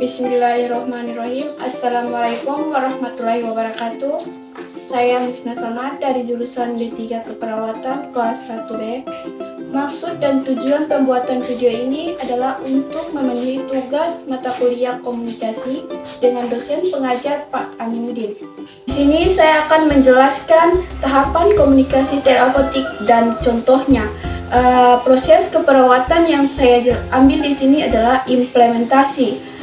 Bismillahirrahmanirrahim. Assalamualaikum warahmatullahi wabarakatuh. Saya Misna Samad dari jurusan D3 Keperawatan kelas 1B. Maksud dan tujuan pembuatan video ini adalah untuk memenuhi tugas mata kuliah komunikasi dengan dosen pengajar Pak Aminuddin. Di sini saya akan menjelaskan tahapan komunikasi terapeutik dan contohnya. Proses keperawatan yang saya ambil di sini adalah implementasi.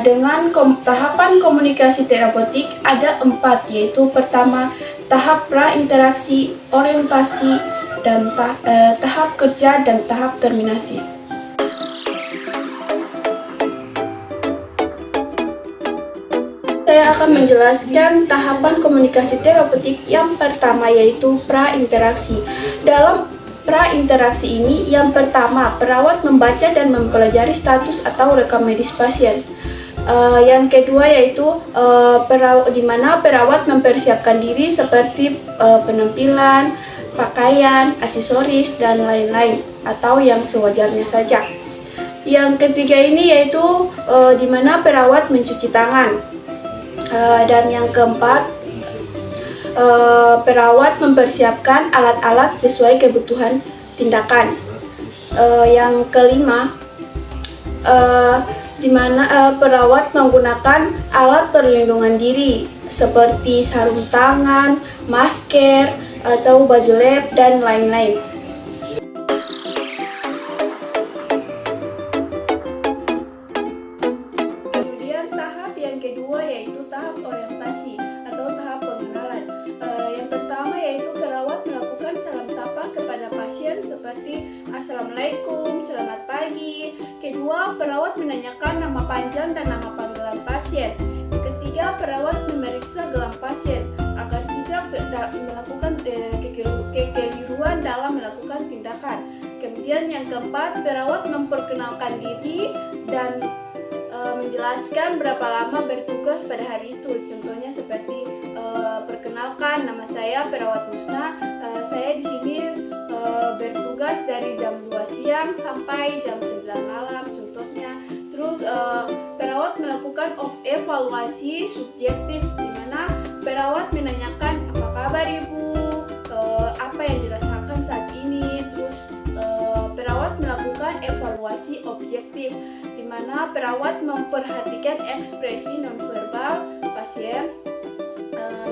Dengan tahapan komunikasi terapeutik ada 4, yaitu pertama tahap pra-interaksi, orientasi, dan tahap kerja dan tahap terminasi. Saya akan menjelaskan tahapan komunikasi terapeutik yang pertama, yaitu pra-interaksi. Dalam pra-interaksi ini, yang pertama, perawat membaca dan mempelajari status atau rekam medis pasien. Yang kedua yaitu di mana perawat mempersiapkan diri seperti penampilan, pakaian, aksesoris, dan lain-lain, atau yang sewajarnya saja. Yang ketiga ini yaitu di mana perawat mencuci tangan. Dan yang keempat, perawat mempersiapkan alat-alat sesuai kebutuhan tindakan. Yang kelima, di mana perawat menggunakan alat perlindungan diri seperti sarung tangan, masker, atau baju lab, dan lain-lain. Kemudian tahap yang kedua yaitu tahap orientasi atau tahap pengenalan. Yang pertama yaitu perawat melakukan salam sapa kepada pasien seperti Assalamualaikum, selamat pagi. Kedua, perawat menanyakan nama panjang dan nama panggilan pasien. Ketiga, perawat memeriksa gelang pasien agar tidak melakukan kekeliruan dalam melakukan tindakan. Kemudian yang keempat, perawat memperkenalkan diri dan menjelaskan berapa lama bertugas pada hari itu. Contohnya seperti perkenalkan, nama saya perawat Musna. Saya di sini bertugas dari jam 2 siang sampai jam 9 malam contohnya. Terus perawat melakukan evaluasi subjektif di mana perawat menanyakan apa kabar ibu, apa yang dirasakan saat ini. Terus perawat melakukan evaluasi objektif di mana perawat memperhatikan ekspresi nonverbal pasien.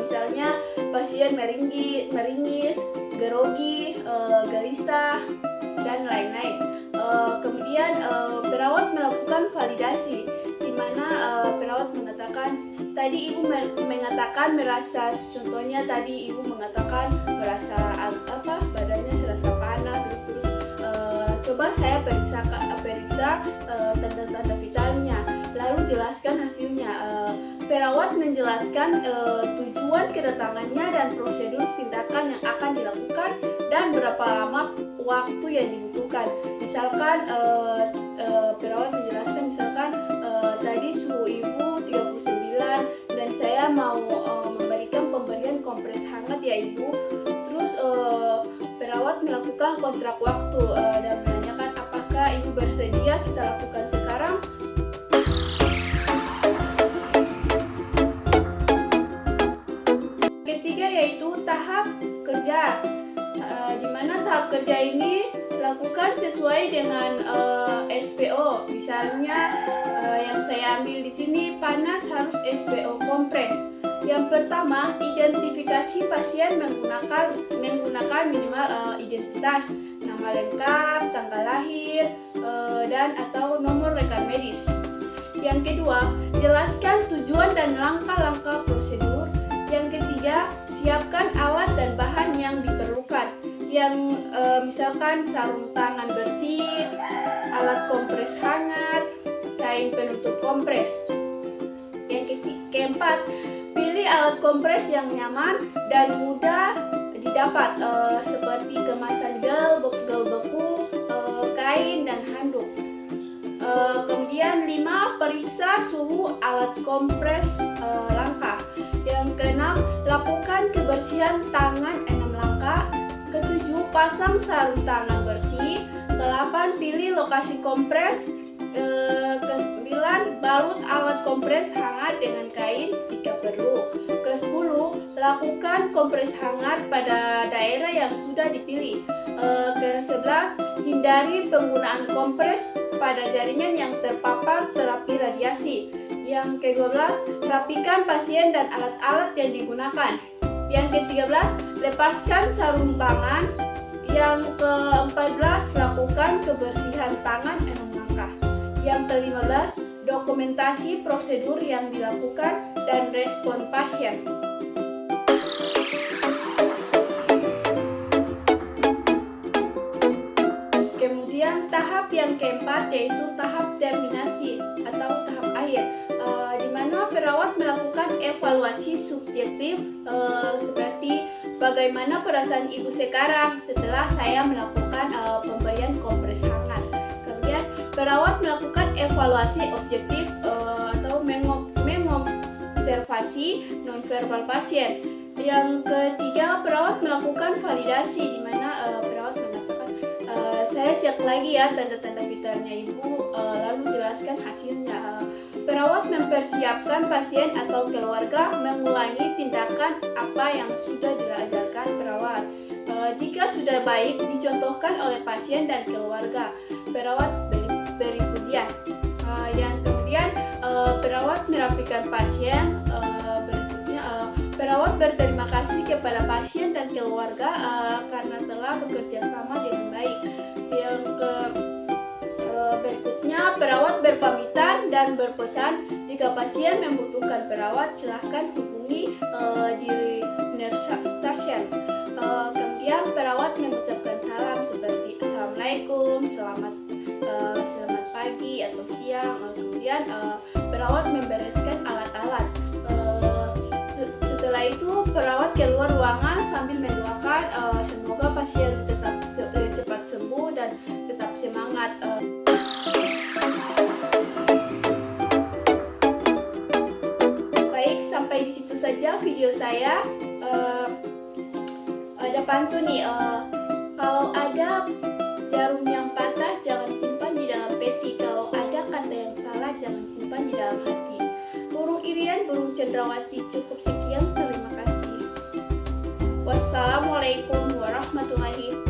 Misalnya pasien meringis, grogi, gelisah, dan lain-lain. Kemudian perawat melakukan validasi, di mana perawat mengatakan tadi ibu mengatakan merasa, contohnya tadi ibu mengatakan merasa badannya serasa panas, terus coba saya periksa tanda-tanda vitalnya, lalu jelaskan hasilnya. Perawat menjelaskan tujuan kedatangannya dan prosedur tindakan yang akan dilakukan dan berapa lama waktu yang dibutuhkan. Misalkan perawat menjelaskan tadi suhu ibu 39 dan saya mau memberikan pemberian kompres hangat ya ibu. Terus perawat melakukan kontrak waktu dan menanyakan apakah ibu bersedia kita lakukan sekarang. Ketiga yaitu tahap kerja, di mana tahap kerja ini lakukan sesuai dengan SPO. Misalnya yang saya ambil di sini panas harus SPO kompres. Yang pertama, identifikasi pasien menggunakan minimal identitas, nama lengkap, tanggal lahir, dan atau nomor rekan medis. Yang kedua, jelaskan tujuan dan langkah-langkah prosedur. Yang ketiga, siapkan alat dan bahan yang diperlukan. Yang misalkan sarung tangan bersih, alat kompres hangat, kain penutup kompres. Yang keempat, pilih alat kompres yang nyaman dan mudah didapat, seperti kemasan gel beku, kain, dan handuk. Kemudian 5, periksa suhu alat kompres langkah. Yang keenam, lakukan kebersihan tangan 6 langkah. Ketujuh, pasang sarung tangan bersih. Ke-8, pilih lokasi kompres. Ke-9, balut alat kompres hangat dengan kain jika perlu. Ke-10, lakukan kompres hangat pada daerah yang sudah dipilih. Ke-11, hindari penggunaan kompres pada jaringan yang terpapar terapi radiasi. Yang ke-12, rapikan pasien dan alat-alat yang digunakan. Yang ke-13, lepaskan sarung tangan. Yang ke-14, lakukan kebersihan tangan 6 langkah. Yang ke-15, dokumentasi prosedur yang dilakukan dan respon pasien. Kemudian tahap yang keempat yaitu tahap terminasi atau tahap akhir, di mana perawat melakukan evaluasi subjektif seperti bagaimana perasaan ibu sekarang setelah saya melakukan pemberian kompres hangat. Kemudian perawat melakukan evaluasi objektif atau mengobservasi nonverbal pasien. Yang ketiga, perawat melakukan validasi, di mana perawat mengatakan saya cek lagi ya tanda-tanda vitalnya ibu, lalu jelaskan hasilnya. Perawat mempersiapkan pasien atau keluarga mengulangi tindakan apa yang sudah diajarkan perawat. Jika sudah baik, dicontohkan oleh pasien dan keluarga. Perawat beri pujian. Yang kemudian perawat merapikan pasien. Berikutnya perawat berterima kasih kepada pasien dan keluarga karena telah bekerja sama dengan baik. Yang berikutnya, perawat berpamitan dan berpesan jika pasien membutuhkan perawat, silahkan hubungi di nurse station. Kemudian perawat mengucapkan salam seperti Assalamualaikum, selamat pagi atau siang. Kemudian perawat membereskan alat-alat. Setelah itu perawat keluar ruangan sambil mendoakan semoga pasien tetap cepat sembuh dan tetap semangat. Baik, sampai di situ saja video saya. Ada pantun nih, kalau ada jarum yang patah jangan simpan di dalam peti, kalau ada kata yang salah jangan simpan di dalam hati. Burung Irian, burung cendrawasih. Cukup sekian, terima kasih. Wassalamualaikum warahmatullahi wabarakatuh.